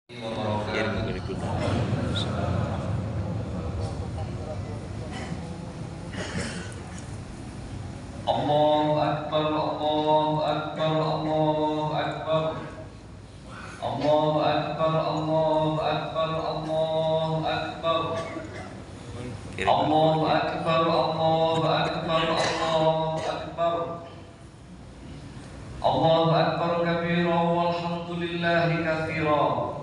Allahu Akbar, Allahu Akbar, Allahu Akbar, Allahu Akbar, Allahu Akbar, Allahu Akbar, Allahu Akbar, Allahu Akbar, Allahu Akbar, Allahu Akbar kabira walhamdulillahi katsira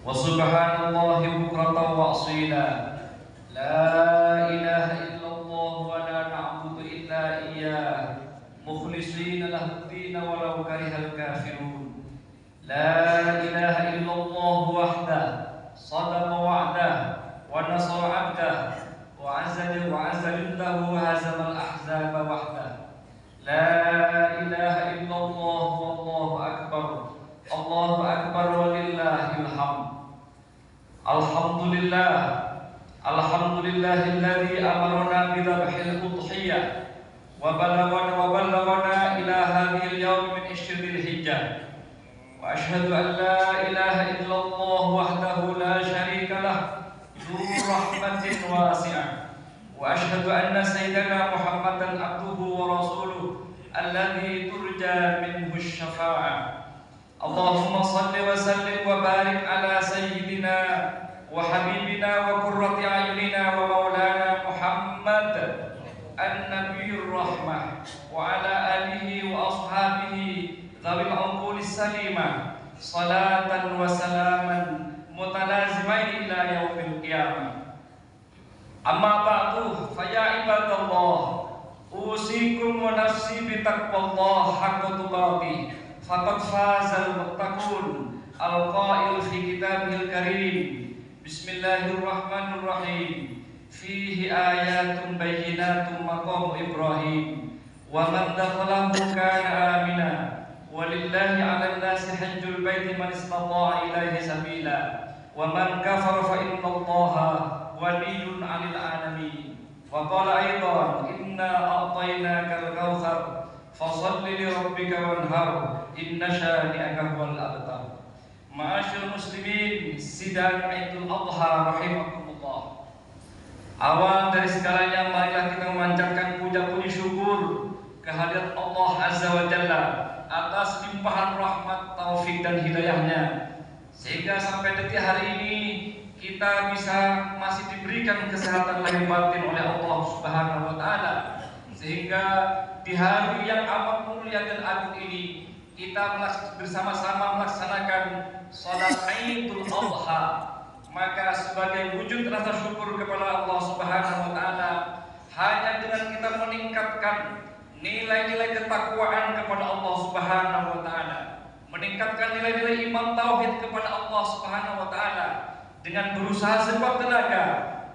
wa subhanallahi bukratan wa asila. La ilaha illallah wa la na'budu illa iyyah mukhlishina lahu-d-din walau karihal kafirun. La ilaha illallah wahdah sadaqa wa'dah wa nasara 'abdah wa 'azza lahu wa hazamal ahzaba wahdah. La ilaha illallah wallahu akbar. Allahu akbar walillahil hamd. Alhamdulillah. Alhamdulillahilladzi amarna bidhabhil udhiyah wa ballagana ila hadhil yawm min ashril hijjah. Wa ashhadu an la ilaha illallah wahdahu la syarika lah dzur rahmatin wasi'ah. Wa ashhadu anna sayyidana Muhammadan abduhu wa rasuluh alladzi turja minhu asy-syafa'ah. Allahumma shalli wa sallim wa barik ala sayyidina wa habibina wa qurrati ayunina wa maulana Muhammad an-nabiyyur rahmah wa ala alihi wa ashabihi dzawil uqulis salimah salatan wa salaman mutalazimain ila yaumil qiyamah. Amma ba'du fa ya ibadallah usikum wa nafsi bi taqwallah haqqa tuqatih faqad fazal muttaqun al-qa'il fi kitabil karim. Bismillahirrahmanirrahim. Fihi ayatun bayyinatun maqam Ibrahim wa man dakhalahu kana amina walillahi 'alan nasi hajjul baiti man istata'a ilaihi sabila wa man kafara fa innallaha waliyyun 'anil 'alamin. Wa qala aidan inna a'tainakal kautsar fashalli li rabbika wanhar inna syani'aka huwal abtar. Ma'asyil muslimin, sidang Idul Adha rahimakumullah. Awal dari segalanya marilah kita memanjatkan puja puji syukur kehadirat Allah Azza wa Jalla atas limpahan rahmat, taufik dan hidayahnya, sehingga sampai detik hari ini kita bisa masih diberikan kesehatan lahir batin oleh Allah Subhanahu wa taala, sehingga di hari yang amat mulia dan agung ini kita bersama-sama melaksanakan salat Idul Adha. Maka sebagai wujud rasa syukur kepada Allah Subhanahu wa taala, hanya dengan kita meningkatkan nilai-nilai ketakwaan kepada Allah Subhanahu wa taala, meningkatkan nilai-nilai iman tauhid kepada Allah Subhanahu wa taala dengan berusaha sekuat tenaga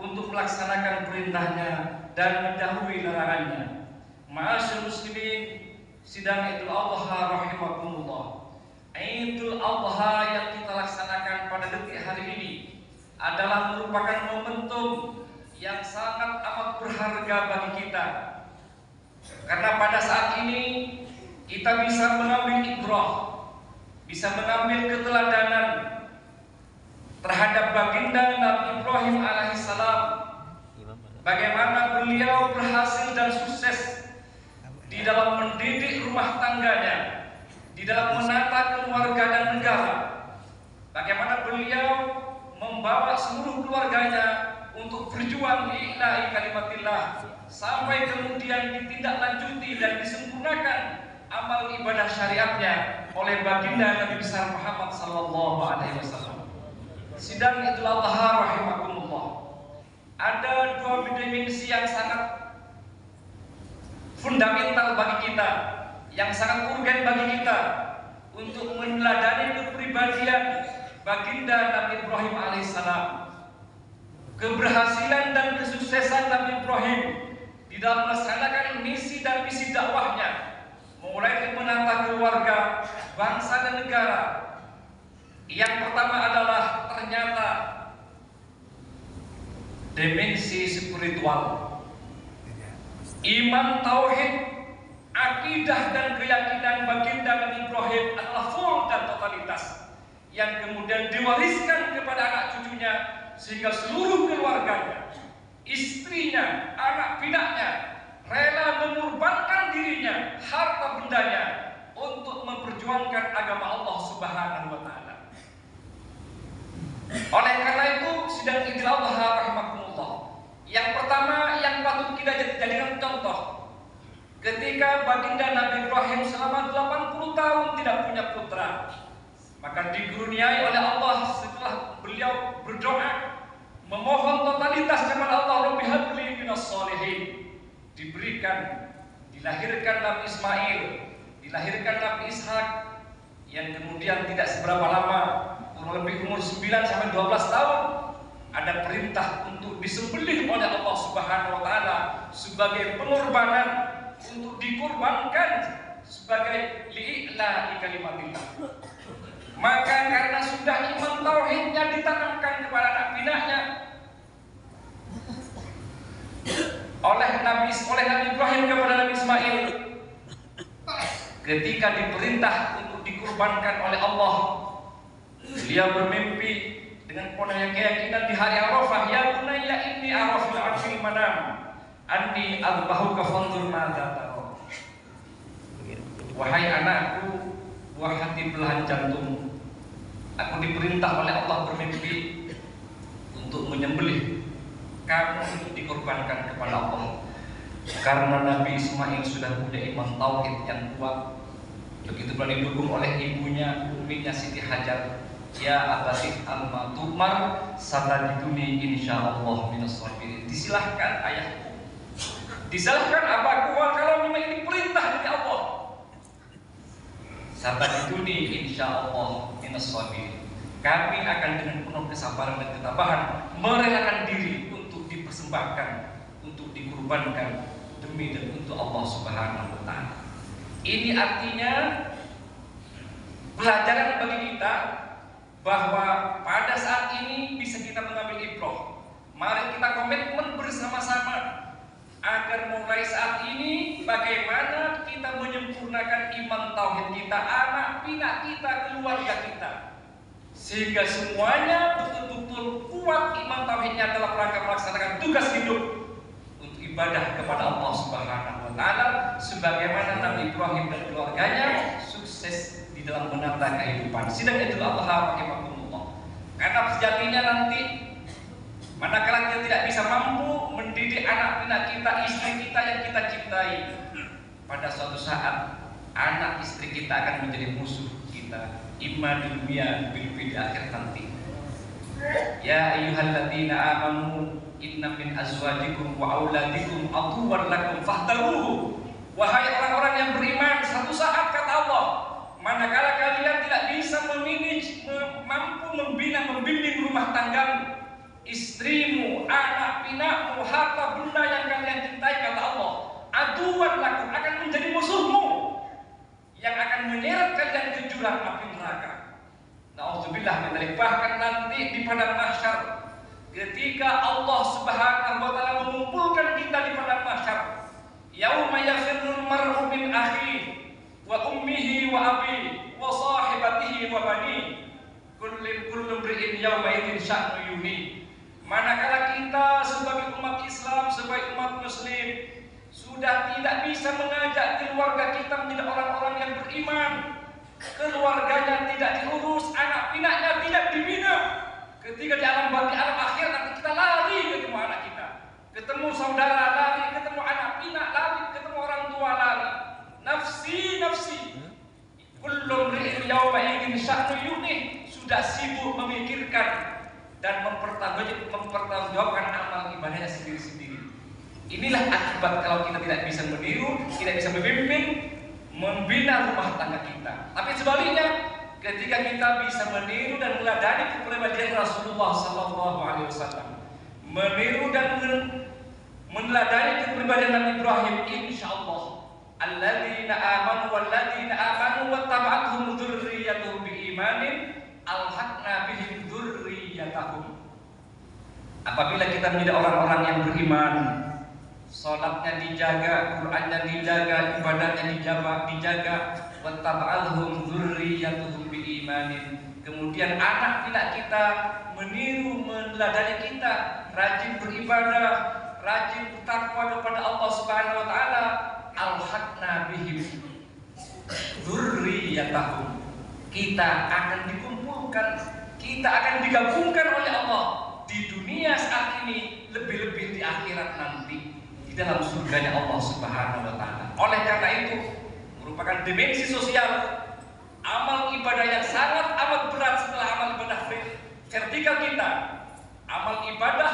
untuk melaksanakan perintahnya dan menjauhi larangannya. Ma'asyil muslimin, sidang Idul Adha rahimakumullah. Idul Adha yang kita laksanakan pada detik hari ini adalah merupakan momentum yang sangat amat berharga bagi kita, karena pada saat ini kita bisa mengambil ibrah, bisa mengambil keteladanan terhadap baginda Nabi Ibrahim alaihissalam, bagaimana beliau berhasil dan sukses di dalam mendidik rumah tangganya, di dalam menata keluarga dan negara, bagaimana beliau membawa seluruh keluarganya untuk berjuang lillahi kalimatillah, sampai kemudian ditindaklanjuti dan disempurnakan amal ibadah syariatnya oleh baginda Nabi besar Muhammad sallallahu alaihi wasallam. Sidang Idul Adha rahimakumullah, ada dua dimensi yang sangat fundamental bagi kita, yang sangat urgen bagi kita untuk meneladani kepribadian baginda Nabi Ibrahim alaihissalam. Keberhasilan dan kesuksesan Nabi Ibrahim di dalam melaksanakan misi dan visi dakwahnya, mulai dari menata keluarga, bangsa dan negara. Yang pertama adalah ternyata dimensi spiritual, iman, tauhid, akidah dan keyakinan baginda Nabi Ibrahim adalah full dan totalitas. yang kemudian diwariskan kepada anak cucunya, sehingga seluruh keluarganya, istrinya, anak pinaknya rela mengorbankan dirinya, harta bendanya untuk memperjuangkan agama Allah Subhanahu wa taala. Oleh karena itu, sidang idul adha rahimakumullah, yang pertama yang patut kita jadikan contoh, ketika baginda Nabi Ibrahim selama 80 tahun tidak punya putra, maka dikurniai oleh Allah setelah beliau berdoa memohon totalitas kepada Allah, Rabbi habli minas sholihin, diberikan, dilahirkan Nabi Ismail, dilahirkan Nabi Ishak, yang kemudian tidak seberapa lama, kurang lebih umur 9 sampai 12 tahun, ada perintah untuk disembelih oleh Allah Subhanahu wa taala sebagai pengorbanan, untuk dikorbankan sebagai li'ila'i kalimatillah. Maka karena sudah iman tauhidnya ditanamkan kepada anak pinaknya oleh Nabi Ibrahim kepada Nabi Ismail, ketika diperintah untuk dikorbankan oleh Allah, dia bermimpi dengan penuh keyakinan di hari Arafah, ya bunayya inni ara fil manam anni adbahuka fanzur madza tara. Wahai anakku, buah hati belahan jantung, aku diperintah oleh Allah bermimpi untuk menyembelih kamu, untuk dikorbankan kepada Allah. Karena Nabi Ismail sudah punya iman tauhid yang kuat, begitu pula didukung oleh ibunya, uminya Siti Hajar. Ya abati alma tumar satajiduni insyaallah minas sabirin. Disilahkan ayahku, disilahkan abahku, kalau memang ini perintah dari Allah, satajiduni insyaallah minas sabirin. Kami akan dengan penuh kesabaran dan ketabahan merelakan diri untuk dipersembahkan, untuk dikorbankan demi dan untuk Allah Subhanahu wa taala. Ini artinya pelajaran bagi kita bahwa pada saat ini bisa kita mengambil ibrah. Mari kita komitmen bersama-sama agar mulai saat ini bagaimana kita menyempurnakan iman tauhid kita, anak pinak kita, keluarga kita, sehingga semuanya betul-betul kuat iman tauhidnya dalam rangka melaksanakan tugas hidup untuk ibadah kepada Allah Subhanahu wa taala, sebagaimana Nabi Ibrahim dan keluarganya sukses di dalam menata kehidupan. Sidang idul adha rahimakumullah. Karena sejatinya nanti manakala kita tidak bisa mampu mendidik anak pinak kita, istri kita yang kita cintai, pada suatu saat anak istri kita akan menjadi musuh kita, imma di dunia bil di akhir nanti. Ya ayyuhalladzina amanu inna min azwajikum wa auladikum aduwwan lakum fahdharuhu. Wahai orang-orang yang beriman, satu saat kata Allah, manakala kalian tidak bisa mampu membina, membimbing rumah tanggamu, istrimu, anak pinakmu, harta benda yang kalian cintai, kata Allah, aduan lakum, akan menjadi musuhmu yang akan menyeret kalian ke jurang api neraka. Na'udzubillah min dzalik. Bahkan nanti di padang mahsyar, ketika Allah Subhanahu wa taala mengumpulkan kita di padang mahsyar, yauma yafirrul mar'u min akhihi wa ummihi wa abihi wa sahibatihi wa bani kullu imri'in yawma idzin sya'nu yughni. Manakala kita sebagai umat Islam, sebagai umat muslim sudah tidak bisa mengajak keluarga kita menjadi orang-orang yang beriman, keluarganya tidak diurus, anak pinaknya tidak dibina, ketika di alam akhir nanti kita lari ketemu anak kita, ketemu saudara lari, ketemu anak pinak lari, ketemu orang tua lari. Nafsi, nafsi. Kullu imri'in yawma idzin sya'nu yughni, sudah sibuk memikirkan dan mempertanggungjawabkan amal ibadahnya sendiri-sendiri. Inilah akibat kalau kita tidak bisa meniru, tidak bisa membimbing, membina rumah tangga kita. Tapi sebaliknya, ketika kita bisa meniru dan meladani kepribadian Rasulullah SAW, meniru dan meneladani kepribadian Nabi Ibrahim, insyaallah alladzina amanu walladzina amanu wattaba'athum dzurriyyatuhum biimanin alhaqna bihim dzurriyyatahum. Apabila kita menjadi orang-orang yang beriman, salatnya dijaga, Qur'annya dijaga, ibadahnya dijaga, wattaba'athum dzurriyyatuhum biimanin, kemudian anak pinak kita meniru meneladani kita, rajin beribadah, rajin bertakwa kepada Allah Subhanahu wa taala, alhaqna bihim dzurriyyatahum. Kita akan dikumpulkan, kita akan digabungkan oleh Allah di dunia saat ini, lebih-lebih di akhirat nanti di dalam surganya Allah Subhanahu wa taala. Oleh karena itu, merupakan dimensi sosial amal ibadah yang sangat amat berat setelah amal ibadah vertikal kita. Amal ibadah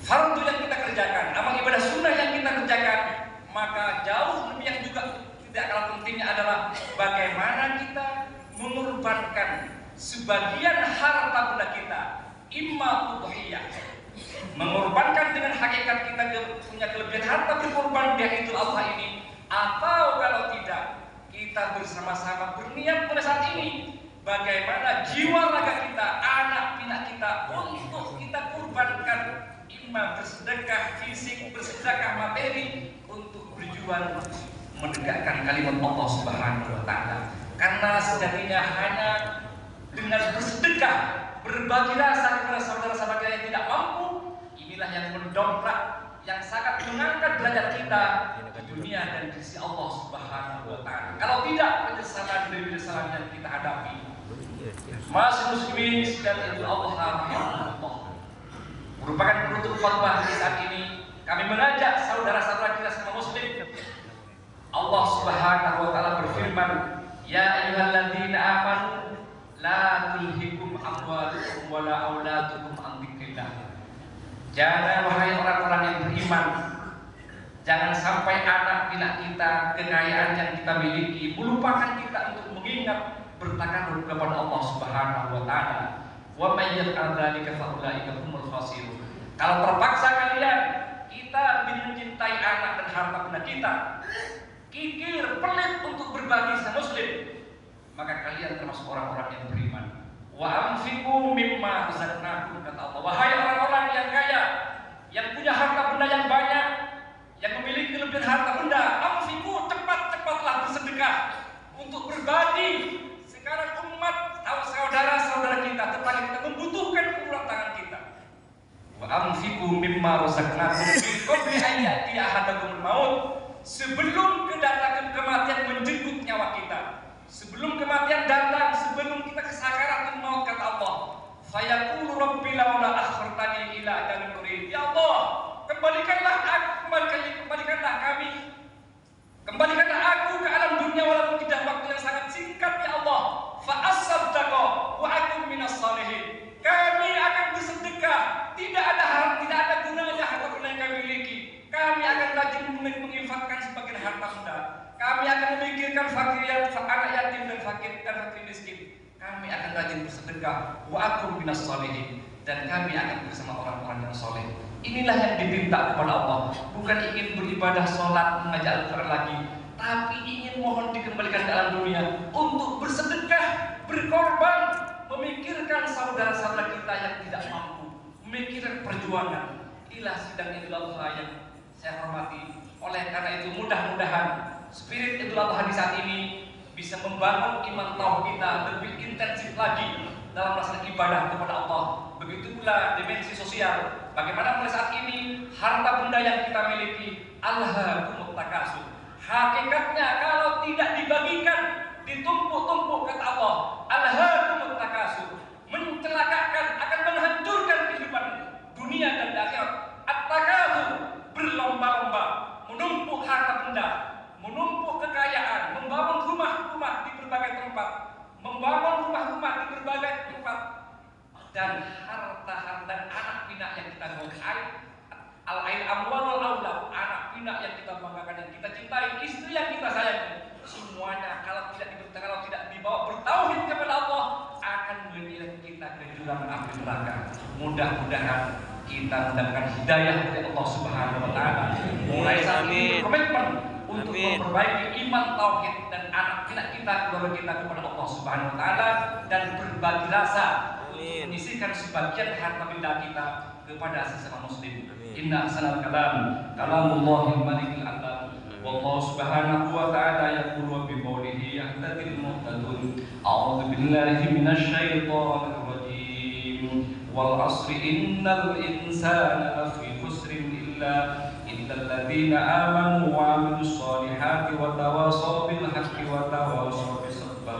fardu yang kita kerjakan, amal ibadah sunnah yang kita kerjakan, maka jauh lebih yang juga tidak kalah pentingnya adalah bagaimana kita mengorbankan sebagian harta benda kita, imma udhiyah, mengorbankan dengan hakikat kita punya kelebihan harta berkorban di Idul Adha ini, atau kalau tidak kita bersama-sama berniat pada saat ini bagaimana jiwa raga kita, anak pinak kita untuk kita korbankan, imma bersedekah fisik, bersedekah materi untuk berjuang menegakkan kalimat Allah Subhanahu wa taala. Karena sejatinya hanya dengan bersedekah, berbagi rasa kepada saudara-saudara yang tidak mampu, inilah yang mendongkrak, yang sangat mengangkat derajat kita di dunia dan di sisi Allah Subhanahu wa taala. Kalau tidak, penyesalan demi penyesalan yang kita hadapi. Masih muslimin sekalian, Idul Adha rahimahullah merupakan penutup khutbah di saat ini. Kami mengajak saudara-saudara kita semua muslim. Allah Subhanahu wa taala berfirman, "Ya ayyuhalladzina amanu la tulhikum amwalukum wala auladukum an dzikrillah." Jangan, wahai orang-orang yang beriman, jangan sampai anak pinak kita, kekayaan yang kita miliki melupakan kita untuk mengingat bertakarub kepada Allah Subhanahu wa taala. Wa may yaf'al dzalika fa ulaika humul khasirun. Kalau terpaksa kalian kita mencintai anak dan harta benda kita, kikir, pelit untuk berbagi sama muslim, maka kalian termasuk orang-orang yang beriman. Wa anfiqu mimma razaqnakum, kata Allah. Wahai orang-orang yang kaya, yang punya harta benda yang banyak, yang memiliki kelebihan harta benda, anfiqu, cepat-cepatlah bersedekah untuk berbagi. Sekarang umat, saudara-saudara kita, tetangga kita membutuhkan uluran tangan kita. Wa anfiqu mimma razaqnakum min qabli an ya'tiya ahadakumul maut. Sebelum kedatangan kematian menjemput nyawa kita, sebelum kematian datang, sebelum kita kesakaratul maut, kata Allah, fayaqulu rabbi laula akhartani ila ajalin qarib. Ya Allah, kembalikanlah aku, kembalikanlah kami, kembalikanlah aku ke alam dunia walaupun tidak waktu yang sangat singkat, ya Allah. Fa asaddaqa wa akum minas salihin. Kami akan bersedekah, tidak ada gunanya harta benda yang kami miliki. Kami akan rajin menginfakkan sebagian harta benda. Kami akan memikirkan fakir, anak yatim dan fakir miskin. Kami akan rajin bersedekah. Wa akum minas salihin, dan kami akan bersama orang-orang yang soleh. Inilah yang diminta kepada Allah. Bukan ingin beribadah, sholat, mengajar Al-Quran lagi, tapi ingin mohon dikembalikan ke alam dunia untuk bersedekah, berkorban, memikirkan saudara-saudara kita yang tidak mampu, memikirkan perjuangan. Inilah sidang Idul Adha yang saya hormati. Oleh karena itu, mudah-mudahan spirit Idul Adha di saat ini bisa membangun iman tauhid kita lebih intensif lagi dalam melaksanakan ibadah kepada Allah. Begitu pula dimensi sosial. Bagaimana pada saat ini harta benda yang kita miliki, alhaakumut takasur. Hakikatnya kalau tidak dibagikan, ditumpuk-tumpuk, kata Allah, alhaakumut takasur, mencelakakan, akan menghancurkan kehidupan dunia dan akhirat. At-takasur, berlomba-lomba, menumpuk harta benda, menumpuk kekayaan, membangun rumah-rumah di berbagai tempat, membangun rumah-rumah di berbagai tempat, dan harta-harta anak pinak yang kita banggakan, al-ain amwal wal-aulad, anak pinak yang kita banggakan, yang kita cintai, istri yang kita sayangi, semuanya kalau tidak dibawa bertauhid kepada Allah akan menyeret kita ke jurang api neraka. Mudah-mudahan kita mendapatkan hidayah dari Allah Subhanahu wa taala. Mulai saat ini komitmen untuk memperbaiki iman tauhid dan anak pinak kita, keluarga kita kepada Allah Subhanahu wa taala, dan berbagi rasa, menyisihkan sebagian harta benda kita kepada sesama muslim. Inna ahsanal kalam kalamullahil malikil alam والله سبحانه وتعالى يقول بقوله يهتدي المهتدون أعوذ بالله من الشيطان الرجيم والعصر إن الإنسان لفي خسر إلا الذين آمنوا وعملوا الصالحات وتواصوا بالحق وتواصوا بالصبر